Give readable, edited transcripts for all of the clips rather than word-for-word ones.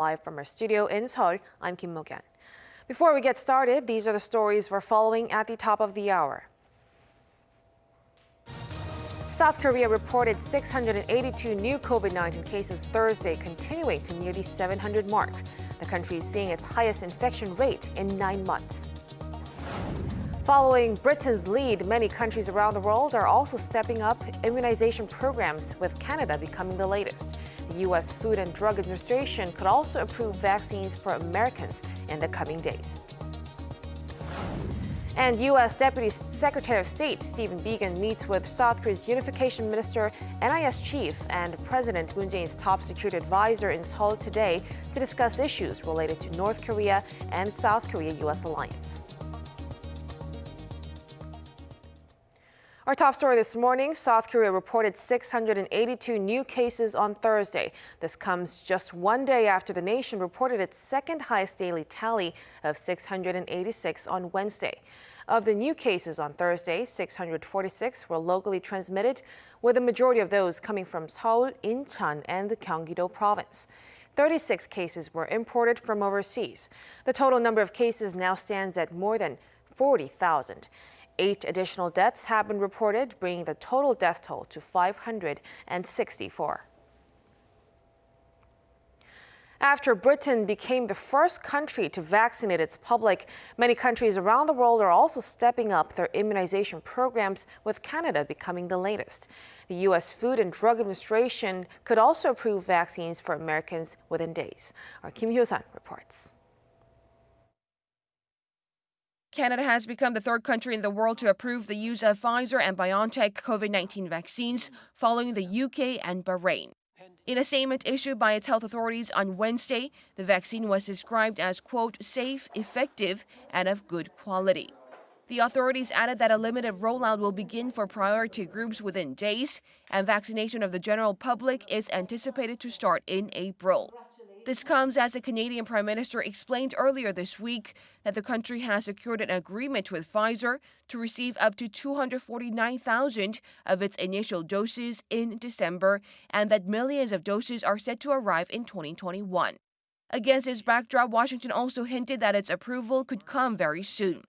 Live from our studio in Seoul, I'm Kim Mo-kyan. Before we get started, these are the stories we're following at the top of the hour. South Korea reported 682 new COVID-19 cases Thursday, continuing to near the 700 mark. The country is seeing its highest infection rate in 9 months. Following Britain's lead, many countries around the world are also stepping up immunization programs, with Canada becoming the latest. The U.S. Food and Drug Administration could also approve vaccines for Americans in the coming days. And U.S. Deputy Secretary of State Stephen Biegun meets with South Korea's Unification Minister, NIS Chief, and President Moon Jae-in's top security advisor in Seoul today to discuss issues related to North Korea and South Korea-U.S. alliance. Our top story this morning, South Korea reported 682 new cases on Thursday. This comes just one day after the nation reported its second highest daily tally of 686 on Wednesday. Of the new cases on Thursday, 646 were locally transmitted, with the majority of those coming from Seoul, Incheon, and the Gyeonggi-do province. 36 cases were imported from overseas. The total number of cases now stands at more than 40,000. 8 additional deaths have been reported, bringing the total death toll to 564. After Britain became the first country to vaccinate its public, many countries around the world are also stepping up their immunization programs, with Canada becoming the latest. The U.S. Food and Drug Administration could also approve vaccines for Americans within days. Our Kim Hyo-sun reports. Canada has become the third country in the world to approve the use of Pfizer and BioNTech COVID-19 vaccines, following the UK and Bahrain. In a statement issued by its health authorities on Wednesday, the vaccine was described as, quote, safe, effective, and of good quality. The authorities added that a limited rollout will begin for priority groups within days, and vaccination of the general public is anticipated to start in April. This comes as the Canadian Prime Minister explained earlier this week that the country has secured an agreement with Pfizer to receive up to 249,000 of its initial doses in December, and that millions of doses are set to arrive in 2021. Against this backdrop, Washington also hinted that its approval could come very soon.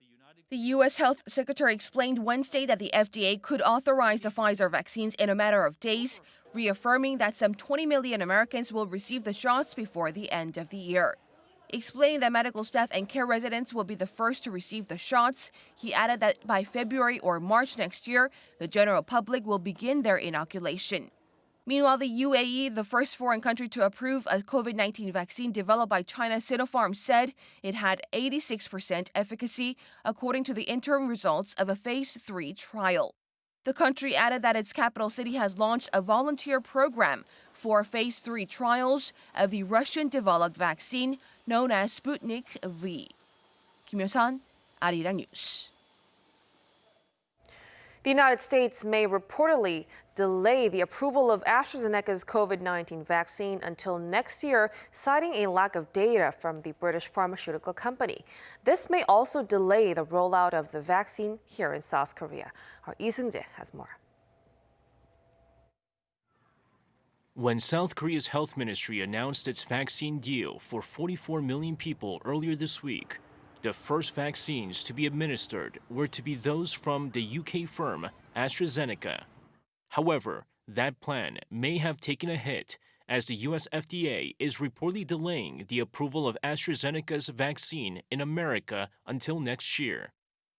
The U.S. Health Secretary explained Wednesday that the FDA could authorize the Pfizer vaccines in a matter of days, reaffirming that some 20 million Americans will receive the shots before the end of the year. Explaining that medical staff and care residents will be the first to receive the shots, he added that by February or March next year, the general public will begin their inoculation. Meanwhile, the UAE, the first foreign country to approve a COVID-19 vaccine developed by China's Sinopharm, said it had 86% efficacy, according to the interim results of a phase 3 trial. The country added that its capital city has launched a volunteer program for phase 3 trials of the Russian-developed vaccine known as Sputnik V. Kim Hyo-sun, Arirang News. The United States may reportedly delay the approval of AstraZeneca's COVID-19 vaccine until next year, citing a lack of data from the British pharmaceutical company. This may also delay the rollout of the vaccine here in South Korea. Our Lee Seung-jae has more. When South Korea's health ministry announced its vaccine deal for 44 million people earlier this week, the first vaccines to be administered were to be those from the UK firm AstraZeneca. However, that plan may have taken a hit, as the US FDA is reportedly delaying the approval of AstraZeneca's vaccine in America until next year.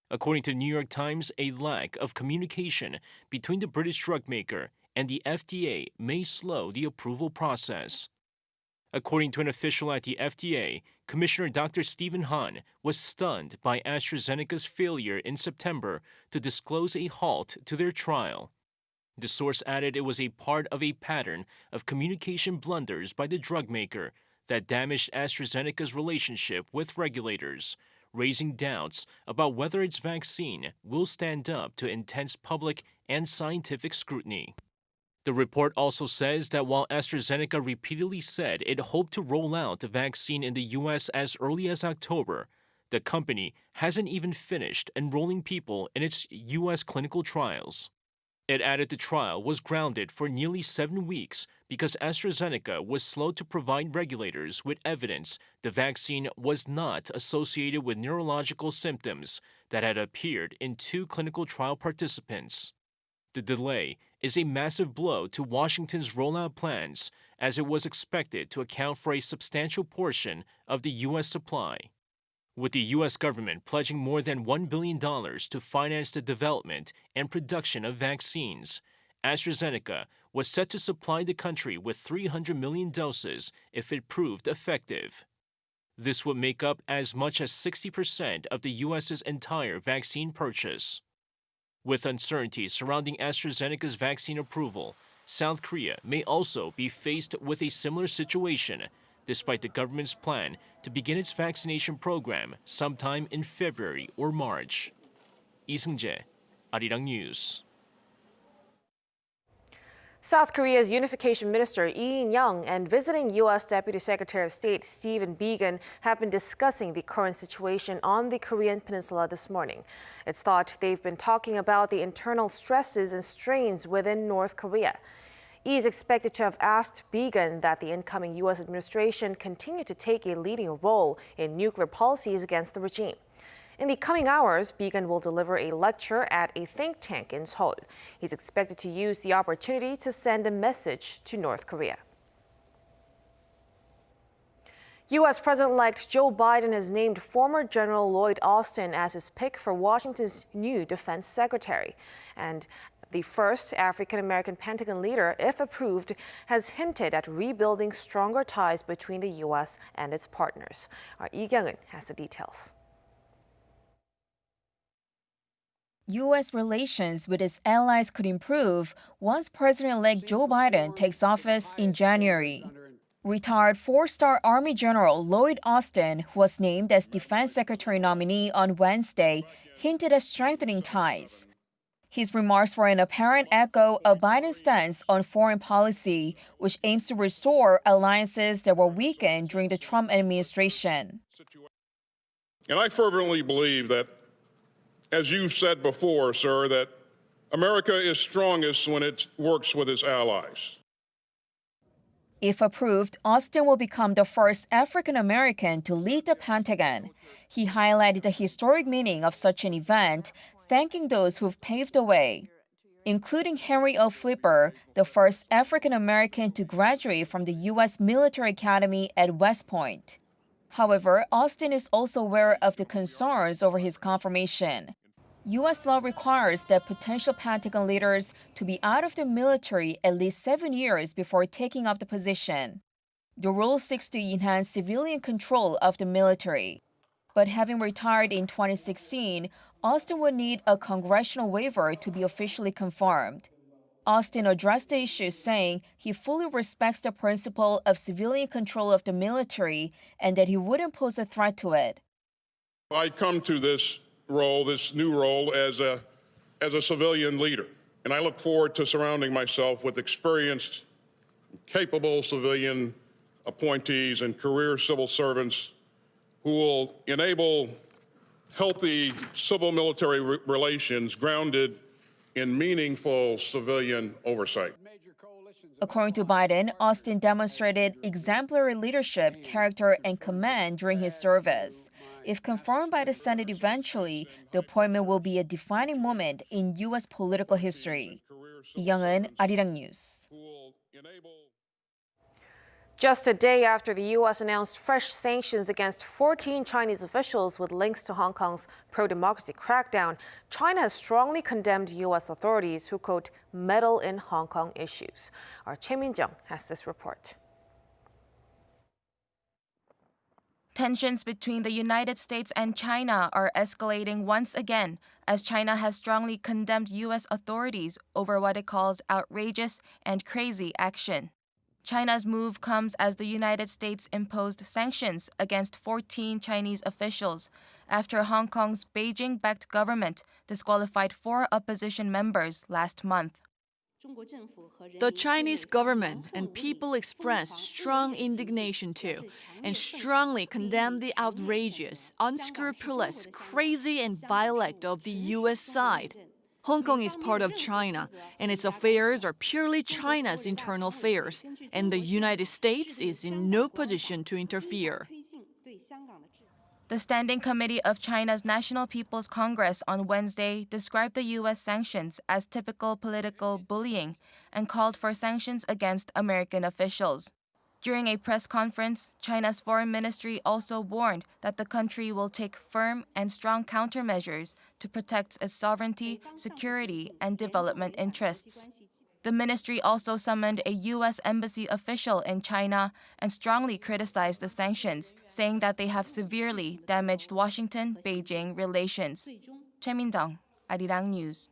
According to the New York Times, a lack of communication between the British drug maker and the FDA may slow the approval process. According to an official at the FDA, Commissioner Dr. Stephen Hahn was stunned by AstraZeneca's failure in September to disclose a halt to their trial. The source added it was a part of a pattern of communication blunders by the drug maker that damaged AstraZeneca's relationship with regulators, raising doubts about whether its vaccine will stand up to intense public and scientific scrutiny. The report also says that while AstraZeneca repeatedly said it hoped to roll out the vaccine in the U.S. as early as October, the company hasn't even finished enrolling people in its U.S. clinical trials. It added the trial was grounded for nearly 7 weeks because AstraZeneca was slow to provide regulators with evidence the vaccine was not associated with neurological symptoms that had appeared in 2 clinical trial participants. The delay is a massive blow to Washington's rollout plans, as it was expected to account for a substantial portion of the U.S. supply. With the U.S. government pledging more than $1 billion to finance the development and production of vaccines, AstraZeneca was set to supply the country with 300 million doses if it proved effective. This would make up as much as 60% of the U.S.'s entire vaccine purchase. With uncertainty surrounding AstraZeneca's vaccine approval, South Korea may also be faced with a similar situation, despite the government's plan to begin its vaccination program sometime in February or March. Lee Seung-jae, Arirang News. South Korea's unification minister Lee In-young and visiting U.S. Deputy Secretary of State Stephen Biegun have been discussing the current situation on the Korean Peninsula this morning. It's thought they've been talking about the internal stresses and strains within North Korea. Lee is expected to have asked Biegun that the incoming U.S. administration continue to take a leading role in nuclear policies against the regime. In the coming hours, Biegun will deliver a lecture at a think tank in Seoul. He's expected to use the opportunity to send a message to North Korea. U.S. President-elect Joe Biden has named former General Lloyd Austin as his pick for Washington's new defense secretary. And the first African-American Pentagon leader, if approved, has hinted at rebuilding stronger ties between the U.S. and its partners. Our Lee Kyung-eun has the details. U.S. relations with its allies could improve once President-elect Joe Biden takes office in January. Retired 4-star Army General Lloyd Austin, who was named as Defense Secretary nominee on Wednesday, hinted at strengthening ties. His remarks were an apparent echo of Biden's stance on foreign policy, which aims to restore alliances that were weakened during the Trump administration. And I fervently believe that, as you've said before, sir, that America is strongest when it works with its allies. If approved, Austin will become the first African American to lead the Pentagon. He highlighted the historic meaning of such an event, thanking those who've paved the way, including Henry O. Flipper, the first African American to graduate from the U.S. Military Academy at West Point. However, Austin is also aware of the concerns over his confirmation. U.S. law requires that potential Pentagon leaders to be out of the military at least 7 years before taking up the position. The rule seeks to enhance civilian control of the military. But having retired in 2016, Austin would need a congressional waiver to be officially confirmed. Austin addressed the issue, saying he fully respects the principle of civilian control of the military and that he wouldn't pose a threat to it. I come to this new role, as a civilian leader, and I look forward to surrounding myself with experienced, capable civilian appointees and career civil servants who will enable healthy civil-military relations grounded in meaningful civilian oversight. According to Biden, Austin demonstrated exemplary leadership, character, and command during his service. If confirmed by the Senate eventually, the appointment will be a defining moment in U.S. political history. Lee Kyung-eun, Arirang News. Just a day after the U.S. announced fresh sanctions against 14 Chinese officials with links to Hong Kong's pro-democracy crackdown, China has strongly condemned U.S. authorities who, quote, meddle in Hong Kong issues. Our Choi Min-jung has this report. Tensions between the United States and China are escalating once again, as China has strongly condemned U.S. authorities over what it calls outrageous and crazy action. China's move comes as the United States imposed sanctions against 14 Chinese officials after Hong Kong's Beijing-backed government disqualified 4 opposition members last month. The Chinese government and people expressed strong indignation too, and strongly condemned the outrageous, unscrupulous, crazy, and violent of the U.S. side. Hong Kong is part of China, and its affairs are purely China's internal affairs, and the United States is in no position to interfere. The Standing Committee of China's National People's Congress on Wednesday described the U.S. sanctions as typical political bullying and called for sanctions against American officials. During a press conference, China's foreign ministry also warned that the country will take firm and strong countermeasures to protect its sovereignty, security, and development interests. The ministry also summoned a U.S. embassy official in China and strongly criticized the sanctions, saying that they have severely damaged Washington-Beijing relations. Choi Min-dong, Arirang News.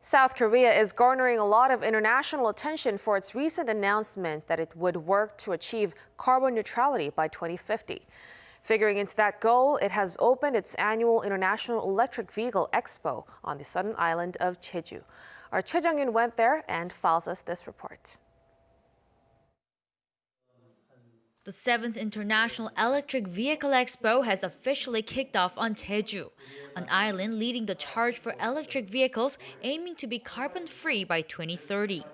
South Korea is garnering a lot of international attention for its recent announcement that it would work to achieve carbon neutrality by 2050. Figuring into that goal, it has opened its annual International Electric Vehicle Expo on the southern island of Jeju. Our Choi Jung-yun went there and files us this report. The 7th International Electric Vehicle Expo has officially kicked off on Jeju, an island leading the charge for electric vehicles aiming to be carbon-free by 2030.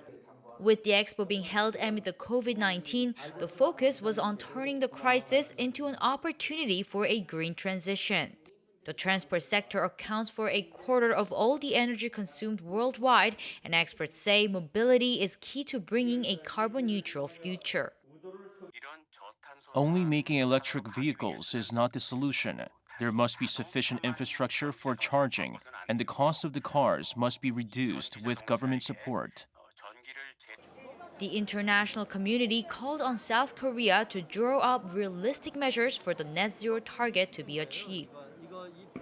With the expo being held amid the COVID-19, the focus was on turning the crisis into an opportunity for a green transition. The transport sector accounts for a quarter of all the energy consumed worldwide, and experts say mobility is key to bringing a carbon-neutral future. Only making electric vehicles is not the solution. There must be sufficient infrastructure for charging, and the cost of the cars must be reduced with government support. The international community called on South Korea to draw up realistic measures for the net zero target to be achieved.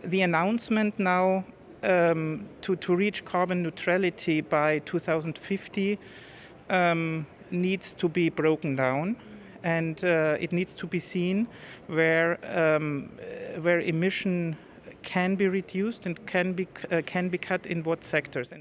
The announcement now to reach carbon neutrality by 2050 needs to be broken down. And it needs to be seen where emission can be reduced and can be cut in what sectors.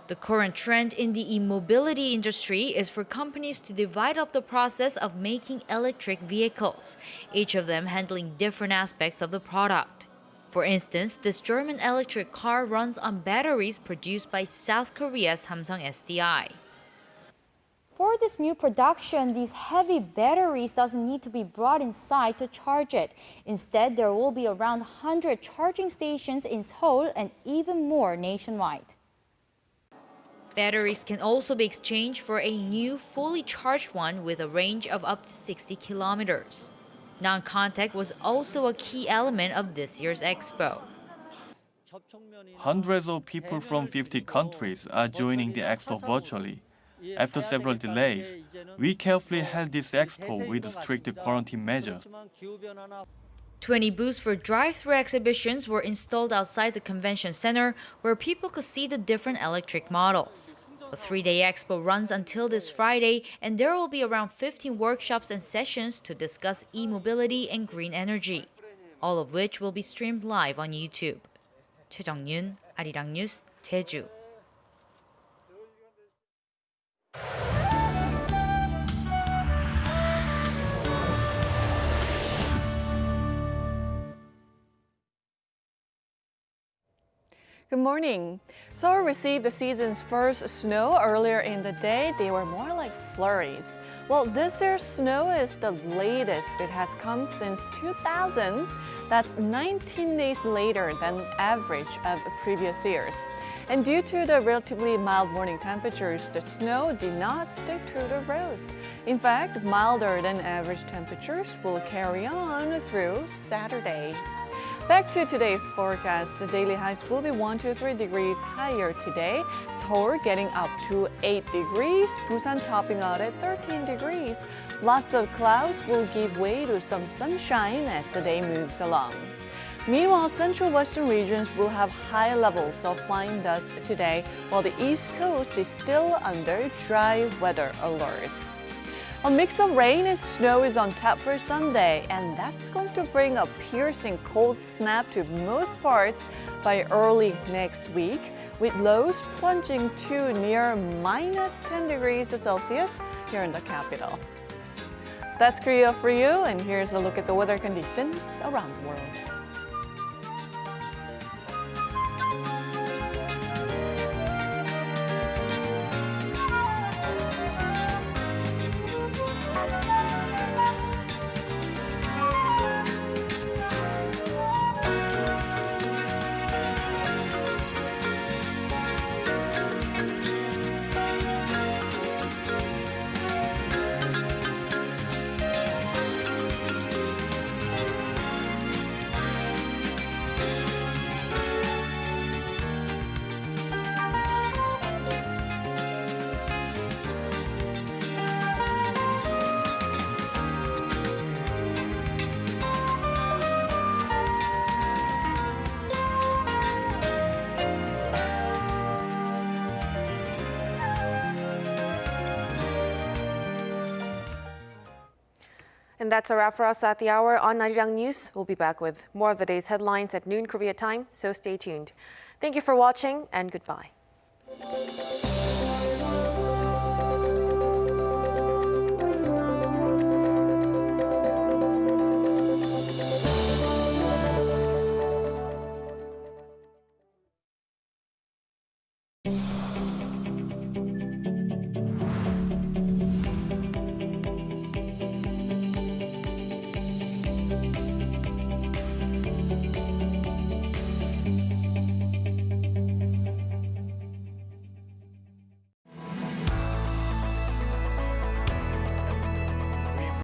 The current trend in the e-mobility industry is for companies to divide up the process of making electric vehicles, each of them handling different aspects of the product. For instance, this German electric car runs on batteries produced by South Korea's Samsung SDI. For this new production, these heavy batteries doesn't need to be brought inside to charge it. Instead, there will be around 100 charging stations in Seoul and even more nationwide. Batteries can also be exchanged for a new fully charged one with a range of up to 60 kilometers. Non-contact was also a key element of this year's expo. Hundreds of people from 50 countries are joining the expo virtually. After several delays, we carefully held this expo with strict quarantine measures. 20 booths for drive-through exhibitions were installed outside the convention center where people could see the different electric models. The 3-day expo runs until this Friday, and there will be around 15 workshops and sessions to discuss e-mobility and green energy, all of which will be streamed live on YouTube. Choi Jung-yun, Arirang News, Jeju. Good morning. Seoul received the season's first snow earlier in the day. They were more like flurries. Well, this year's snow is the latest it has come since 2000. That's 19 days later than average of previous years. And due to the relatively mild morning temperatures, the snow did not stick to the roads. In fact, milder than average temperatures will carry on through Saturday. Back to today's forecast. The daily highs will be 1 to 3 degrees higher today. Seoul getting up to 8 degrees. Busan topping out at 13 degrees. Lots of clouds will give way to some sunshine as the day moves along. Meanwhile, central western regions will have high levels of fine dust today, while the east coast is still under dry weather alerts. A mix of rain and snow is on tap for Sunday, and that's going to bring a piercing cold snap to most parts by early next week, with lows plunging to near minus 10 degrees Celsius here in the capital. That's Korea for you, and here's a look at the weather conditions around the world. And that's a wrap for us at the hour on Arirang News. We'll be back with more of the day's headlines at noon Korea time, so stay tuned. Thank you for watching and goodbye.